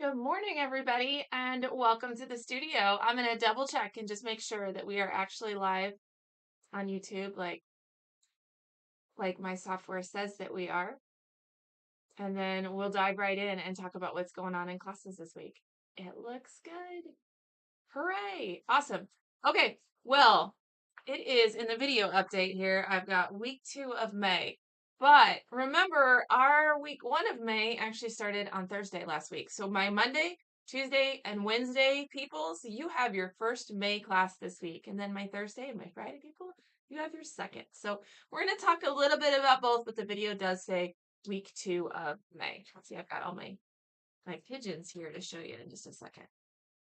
Good morning, everybody, and welcome to the studio. I'm going to double check and just make sure that we are actually live on YouTube, like my software says that we are. And then we'll dive right in and talk about what's going on in classes this week. It looks good. Hooray! Awesome. Okay, well, it is in the video update here. I've got week 2 of May. But remember, our week 1 of May actually started on Thursday last week. So my Monday, Tuesday, and Wednesday peoples, you have your first May class this week. And then my Thursday and my Friday people, you have your second. So we're going to talk a little bit about both, but the video does say week 2 of May. Let's see, I've got all my pigeons here to show you in just a second.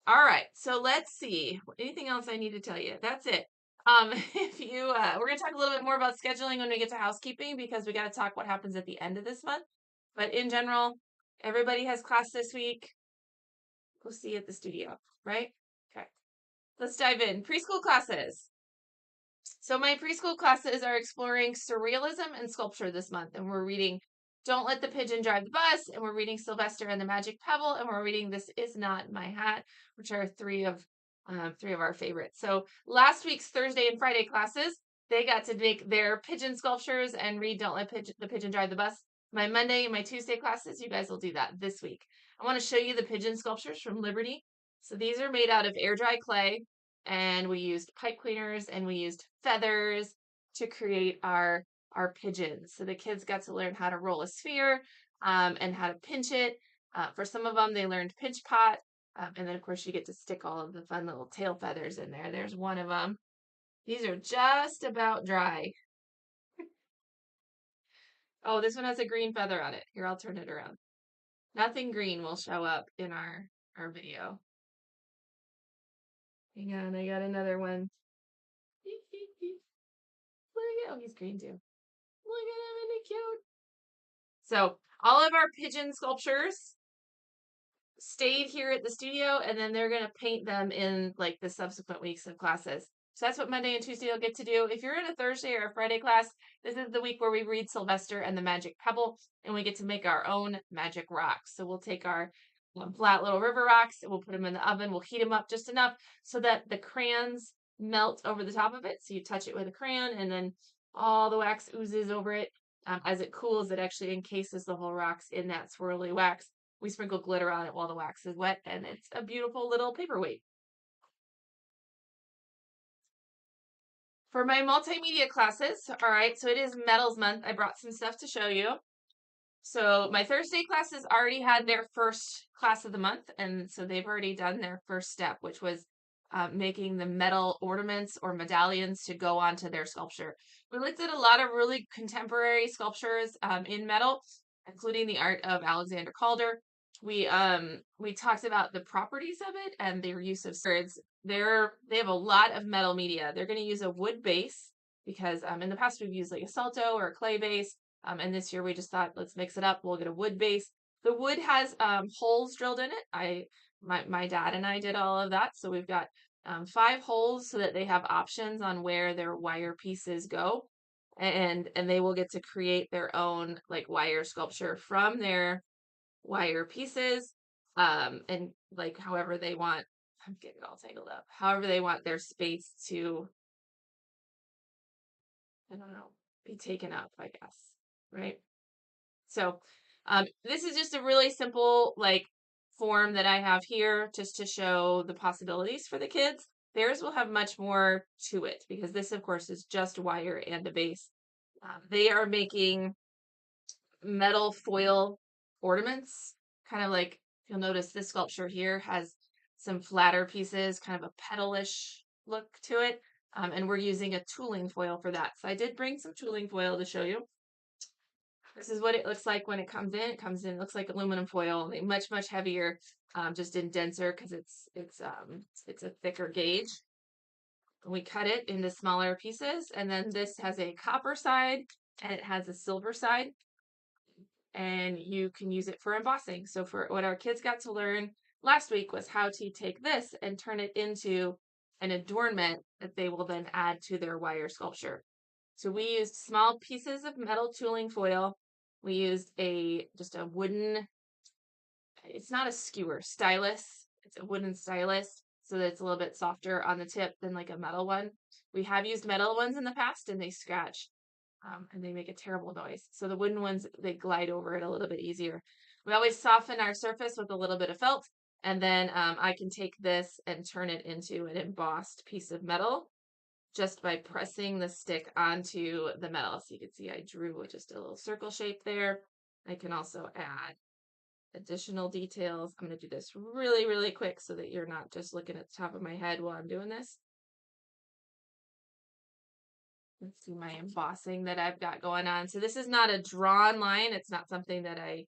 All right, so let's see. Anything else I need to tell you? That's it. If you, we're going to talk a little bit more about scheduling when we get to housekeeping because we got to talk what happens at the end of this month. But in general, everybody has class this week. We'll see you at the studio, right? Okay, let's dive in. Preschool classes. So my preschool classes are exploring surrealism and sculpture this month, and we're reading Don't Let the Pigeon Drive the Bus, and we're reading Sylvester and the Magic Pebble, and we're reading This Is Not My Hat, which are three of our favorites. So last week's Thursday and Friday classes, they got to make their pigeon sculptures and read Don't Let the Pigeon Drive the Bus. My Monday and my Tuesday classes, you guys will do that this week. I want to show you the pigeon sculptures from Liberty. So these are made out of air dry clay, and we used pipe cleaners and we used feathers to create our pigeons. So the kids got to learn how to roll a sphere and how to pinch it. For some of them, they learned pinch pot. And then, of course, you get to stick all of the fun little tail feathers in there. There's one of them. These are just about dry. Oh, this one has a green feather on it. Here, I'll turn it around. Nothing green will show up in our video. Hang on, I got another one. Look at, oh, he's green too. Look at him, isn't he cute? So all of our pigeon sculptures stayed here at the studio, and then they're going to paint them in like the subsequent weeks of classes. So that's what Monday and Tuesday will get to do. If you're in a Thursday or a Friday class, this is the week where we read Sylvester and the Magic Pebble, and we get to make our own magic rocks. So we'll take our flat little river rocks and we'll put them in the oven. We'll heat them up just enough so that the crayons melt over the top of it. So you touch it with a crayon, and then all the wax oozes over it. As it cools, it actually encases the whole rocks in that swirly wax. We sprinkle glitter on it while the wax is wet, and it's a beautiful little paperweight. For my multimedia classes, all right, so it is Metals Month. I brought some stuff to show you. So my Thursday classes already had their first class of the month, and so they've already done their first step, which was making the metal ornaments or medallions to go onto their sculpture. We looked at a lot of really contemporary sculptures in metal, including the art of Alexander Calder. We talked about the properties of it and their use of words. They have a lot of metal media. They're going to use a wood base because in the past we've used like a salto or a clay base. And this year we just thought, let's mix it up. We'll get a wood base. The wood has holes drilled in it. My dad and I did all of that. So we've got 5 holes so that they have options on where their wire pieces go. And they will get to create their own like wire sculpture from their wire pieces. And like however they want, I'm getting all tangled up, however they want their space to, I don't know, be taken up, I guess. Right? So this is just a really simple like form that I have here just to show the possibilities for the kids. Theirs will have much more to it because this, of course, is just wire and a base. They are making metal foil ornaments, kind of like you'll notice this sculpture here has some flatter pieces, kind of a petalish look to it. And we're using a tooling foil for that. So I did bring some tooling foil to show you. This is what it looks like when it comes in. It comes in, it looks like aluminum foil, much, much heavier, just in denser because it's a thicker gauge. We cut it into smaller pieces, and then this has a copper side and it has a silver side, and you can use it for embossing. So for what our kids got to learn last week was how to take this and turn it into an adornment that they will then add to their wire sculpture. So we used small pieces of metal tooling foil. We used just a wooden, it's not a skewer, stylus. It's a wooden stylus, so that it's a little bit softer on the tip than like a metal one. We have used metal ones in the past and they scratch, and they make a terrible noise. So the wooden ones, they glide over it a little bit easier. We always soften our surface with a little bit of felt, and then I can take this and turn it into an embossed piece of metal just by pressing the stick onto the metal. So you can see I drew just a little circle shape there. I can also add additional details. I'm going to do this really, really quick so that you're not just looking at the top of my head while I'm doing this. Let's see my embossing that I've got going on. So this is not a drawn line. It's not something that I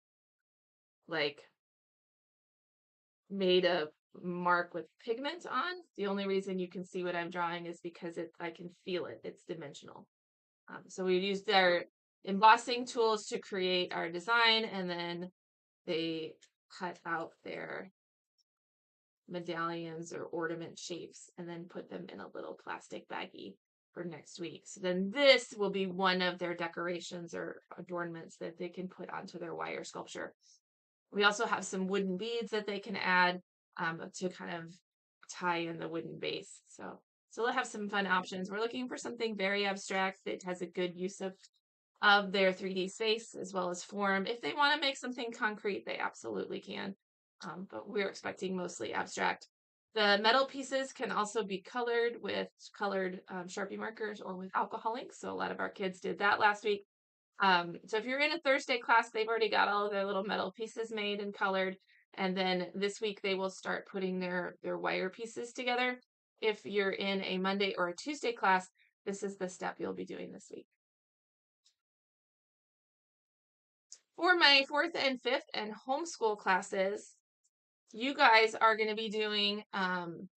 like made a mark with pigment on. The only reason you can see what I'm drawing is because I can feel it. It's dimensional. So we used our embossing tools to create our design, and then they cut out their medallions or ornament shapes and then put them in a little plastic baggie for next week. So then this will be one of their decorations or adornments that they can put onto their wire sculpture. We also have some wooden beads that they can add to kind of tie in the wooden base. So they'll have some fun options. We're looking for something very abstract that has a good use of their 3D space as well as form. If they want to make something concrete, they absolutely can. But we're expecting mostly abstract. The metal pieces can also be colored with colored Sharpie markers or with alcohol ink. So a lot of our kids did that last week. So if you're in a Thursday class, they've already got all of their little metal pieces made and colored. And then this week they will start putting their wire pieces together. If you're in a Monday or a Tuesday class, this is the step you'll be doing this week. For my 4th and 5th and homeschool classes, you guys are going to be doing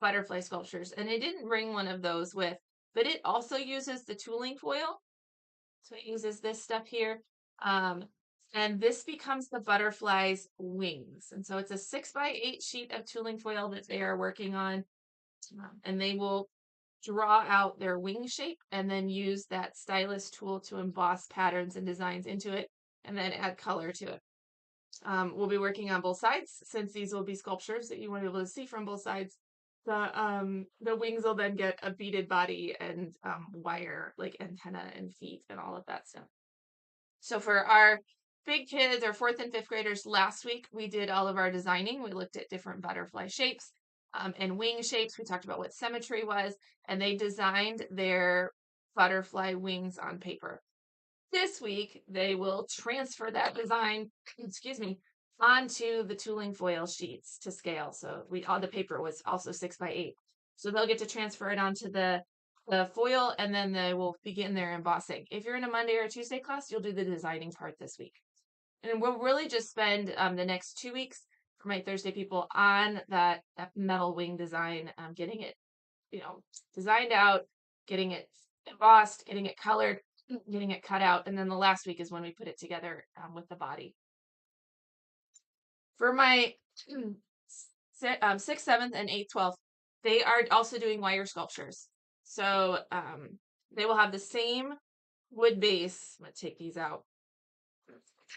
butterfly sculptures. And I didn't bring one of those with, but it also uses the tooling foil. So it uses this stuff here. And this becomes the butterfly's wings. And so it's a 6x8 sheet of tooling foil that they are working on. And they will draw out their wing shape and then use that stylus tool to emboss patterns and designs into it and then add color to it. We'll be working on both sides since these will be sculptures that you want to be able to see from both sides. The wings will then get a beaded body and wire like antenna and feet and all of that stuff. So for our big kids, our 4th and 5th graders, last week we did all of our designing. We looked at different butterfly shapes and wing shapes. We talked about what symmetry was, and they designed their butterfly wings on paper. This week, they will transfer that design, excuse me, onto the tooling foil sheets to scale. So all the paper was also 6x8. So they'll get to transfer it onto the foil, and then they will begin their embossing. If you're in a Monday or a Tuesday class, you'll do the designing part this week. And we'll really just spend the next 2 weeks for my Thursday people on that metal wing design, getting it, designed out, getting it embossed, getting it colored, getting it cut out, and then the last week is when we put it together with the body. For my 6th, 7th, and 8th, 12th, they are also doing wire sculptures. So they will have the same wood base. I'm going to take these out.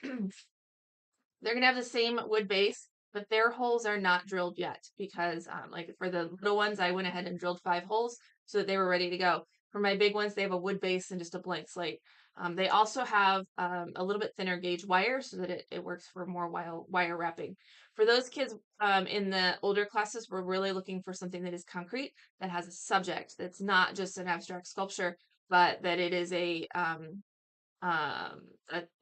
They're going to have the same wood base, but their holes are not drilled yet because like for the little ones, I went ahead and drilled 5 holes so that they were ready to go. For my big ones, they have a wood base and just a blank slate. They also have a little bit thinner gauge wire so that it works for more wire wrapping. For those kids in the older classes, we're really looking for something that is concrete, that has a subject, that's not just an abstract sculpture, but that it is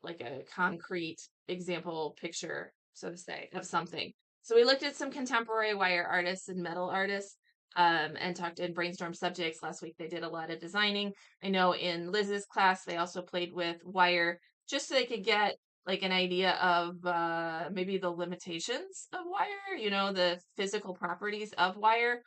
like a concrete example picture, so to say, of something. So we looked at some contemporary wire artists and metal artists and talked and brainstormed subjects. Last week they did a lot of designing. I know in Liz's class they also played with wire just so they could get like an idea of maybe the limitations of wire, the physical properties of wire.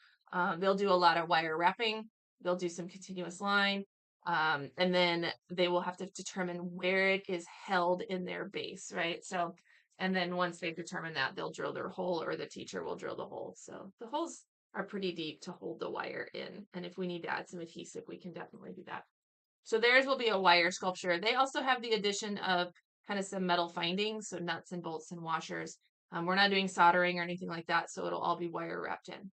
They'll do a lot of wire wrapping. They'll do some continuous line. And then they will have to determine where it is held in their base, right? So, and then once they've determined that, they'll drill their hole or the teacher will drill the hole. So the holes are pretty deep to hold the wire in. And if we need to add some adhesive, we can definitely do that. So theirs will be a wire sculpture. They also have the addition of kind of some metal findings, so nuts and bolts and washers. We're not doing soldering or anything like that, so it'll all be wire wrapped in.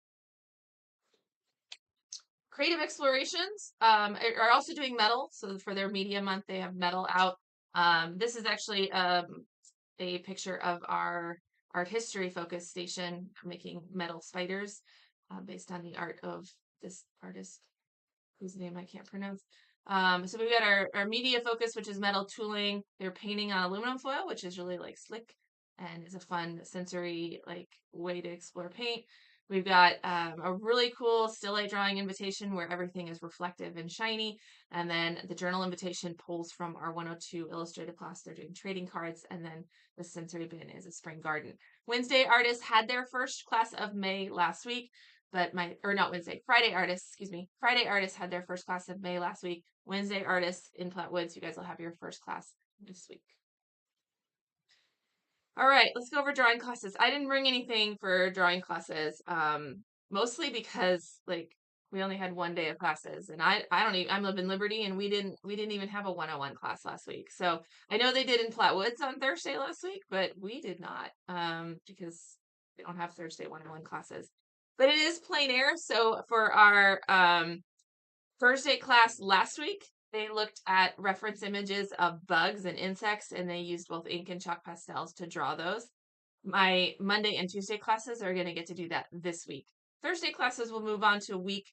Creative Explorations are also doing metal. So for their media month, they have metal out. This is actually a picture of our art history focus station making metal spiders based on the art of this artist whose name I can't pronounce. So we've got our media focus, which is metal tooling. They're painting on aluminum foil, which is really like slick and is a fun sensory like way to explore paint. We've got a really cool still light drawing invitation where everything is reflective and shiny. And then the journal invitation pulls from our 102 illustrative class. They're doing trading cards. And then the sensory bin is a spring garden. Wednesday artists had their first class of May last week. But Friday artists, excuse me. Friday artists had their first class of May last week. Wednesday artists in Flatwoods, you guys will have your first class this week. All right, let's go over drawing classes. I didn't bring anything for drawing classes, mostly because like we only had one day of classes, and I don't even, I live in Liberty, and we didn't even have a 101 class last week. So I know they did in Flatwoods on Thursday last week, but we did not, because we don't have Thursday 101 classes. But it is plein air. So for our Thursday class last week, they looked at reference images of bugs and insects, and they used both ink and chalk pastels to draw those. My Monday and Tuesday classes are going to get to do that this week. Thursday classes will move on to week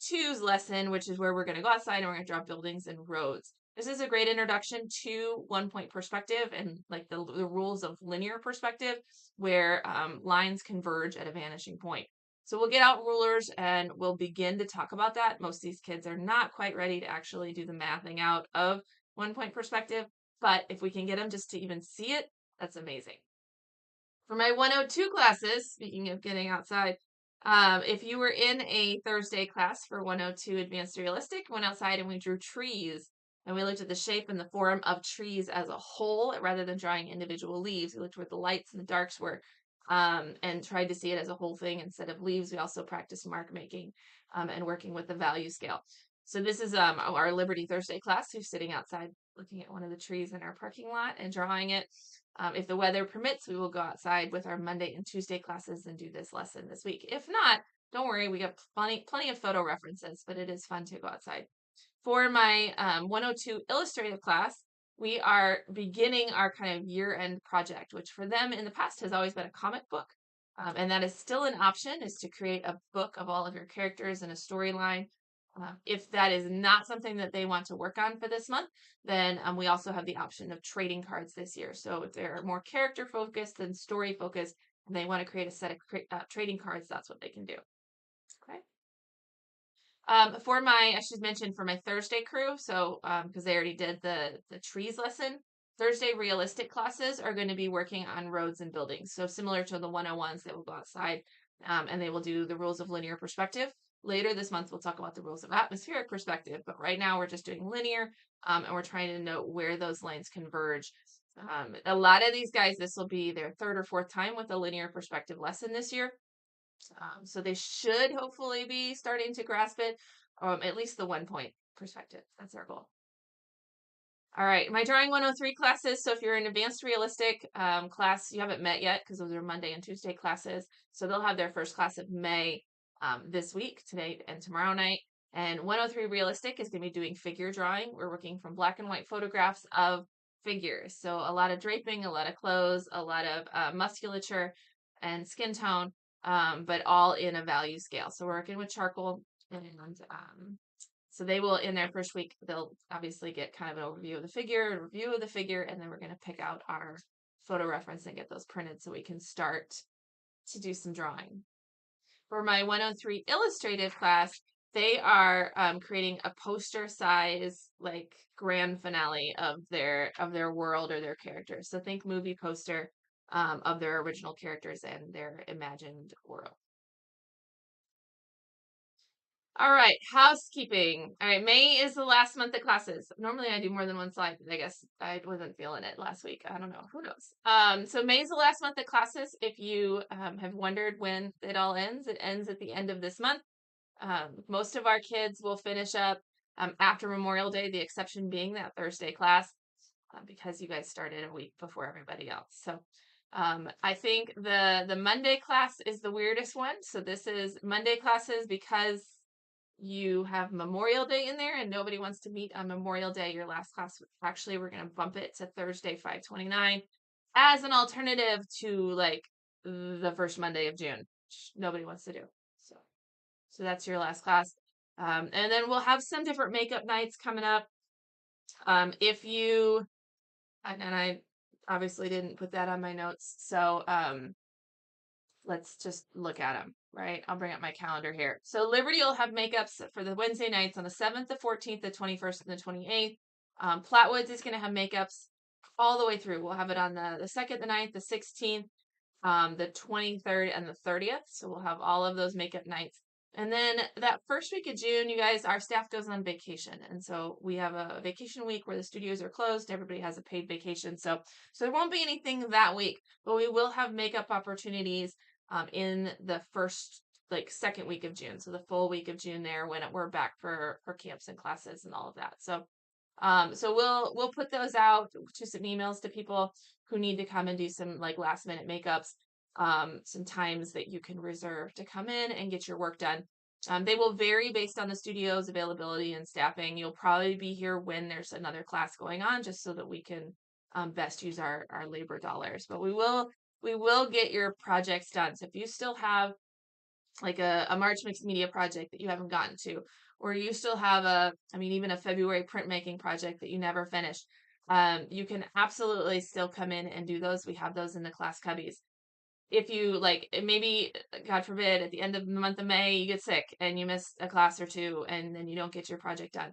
two's lesson, which is where we're going to go outside and we're going to draw buildings and roads. This is a great introduction to 1-point perspective and like the rules of linear perspective, where lines converge at a vanishing point. So we'll get out rulers and we'll begin to talk about that. Most of these kids are not quite ready to actually do the mathing out of 1-point perspective, but if we can get them just to even see it, that's amazing. For my 102 classes, speaking of getting outside, if you were in a Thursday class for 102 Advanced Realistic, went outside and we drew trees, and we looked at the shape and the form of trees as a whole rather than drawing individual leaves. We looked where the lights and the darks were, and tried to see it as a whole thing instead of leaves. We also practiced mark making and working with the value scale. So this is our Liberty Thursday class, who's sitting outside looking at one of the trees in our parking lot and drawing it. If the weather permits, we will go outside with our Monday and Tuesday classes and do this lesson this week. If not, don't worry, we got plenty of photo references, but it is fun to go outside. For my 102 illustrative class, we are beginning our kind of year-end project, which for them in the past has always been a comic book. And that is still an option, is to create a book of all of your characters and a storyline. If that is not something that they want to work on for this month, then we also have the option of trading cards this year. So if they're more character focused than story focused, and they want to create a set of trading cards, that's what they can do. Okay. I should mention for my Thursday crew, so because they already did the trees lesson, Thursday realistic classes are going to be working on roads and buildings. So similar to the 101s, they will go outside and they will do the rules of linear perspective. Later this month, we'll talk about the rules of atmospheric perspective, but right now we're just doing linear, and we're trying to note where those lines converge. A lot of these guys, this will be their third or fourth time with a linear perspective lesson this year. So they should hopefully be starting to grasp it, at least the 1-point perspective. That's our goal. All right, my Drawing 103 classes. So if you're an advanced realistic class, you haven't met yet because those are Monday and Tuesday classes. So they'll have their first class of May this week, today and tomorrow night. And 103 realistic is going to be doing figure drawing. We're working from black and white photographs of figures. So a lot of draping, a lot of clothes, a lot of musculature and skin tone, but all in a value scale. So we're working with charcoal, and so they will, in their first week, they'll obviously get kind of an overview of the figure, a review of the figure, and then we're going to pick out our photo reference and get those printed so we can start to do some drawing. For my 103 illustrative class, they are creating a poster size like grand finale of their world or their characters. So think movie poster of their original characters and their imagined world. All right, housekeeping. All right, May is the last month of classes. Normally I do more than one slide, but I guess I wasn't feeling it last week. I don't know. Who knows? So May is the last month of classes. If you have wondered when it all ends, it ends at the end of this month. Most of our kids will finish up after Memorial Day, the exception being that Thursday class, because you guys started a week before everybody else. So I think the Monday class is the weirdest one. So this is Monday classes because you have Memorial Day in there and nobody wants to meet on Memorial Day. Your last class, actually, we're going to bump it to Thursday, 5/29 as an alternative to like the first Monday of June, which nobody wants to do. So that's your last class. And then we'll have some different makeup nights coming up. If you, and I obviously didn't put that on my notes. So let's just look at them, right? I'll bring up my calendar here. So Liberty will have makeups for the Wednesday nights on the 7th, the 14th, the 21st, and the 28th. Flatwoods is going to have makeups all the way through. We'll have it on the 2nd, the 9th, the 16th, the 23rd, and the 30th. So we'll have all of those makeup nights. And then that first week of June, you guys, our staff goes on vacation. And so we have a vacation week where the studios are closed. Everybody has a paid vacation. So there won't be anything that week, but we will have makeup opportunities in the first, like, second week of June. So the full week of June there when we're back for camps and classes and all of that. So we'll put those out to some emails to people who need to come and do some like last minute makeups, some times that you can reserve to come in and get your work done. They will vary based on the studio's availability and staffing. You'll probably be here when there's another class going on, just so that we can best use our labor dollars. But we will get your projects done. So if you still have like a March mixed media project that you haven't gotten to, or you still have even a February printmaking project that you never finished, you can absolutely still come in and do those. We have those in the class cubbies. If you like, maybe, God forbid, at the end of the month of May, you get sick and you miss a class or two and then you don't get your project done,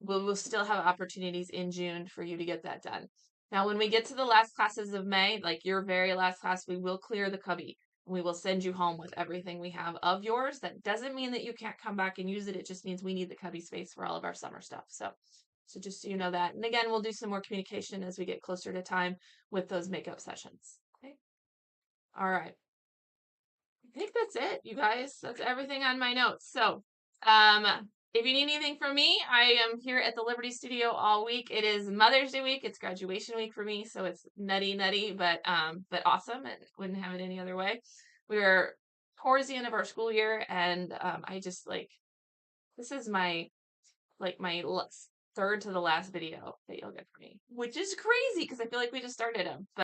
we'll still have opportunities in June for you to get that done. Now, when we get to the last classes of May, like your very last class, we will clear the cubby. We will send you home with everything we have of yours. That doesn't mean that you can't come back and use it. It just means we need the cubby space for all of our summer stuff. So just so you know that. And again, we'll do some more communication as we get closer to time with those makeup sessions. Okay. All right. I think that's it, you guys. That's everything on my notes. So, if you need anything from me, I am here at the Liberty Studio all week. It is Mother's Day week. It's graduation week for me, so it's nutty, but awesome. And wouldn't have it any other way. We're towards the end of our school year, and I just like, this is my third to the last video that you'll get from me, which is crazy because I feel like we just started them. But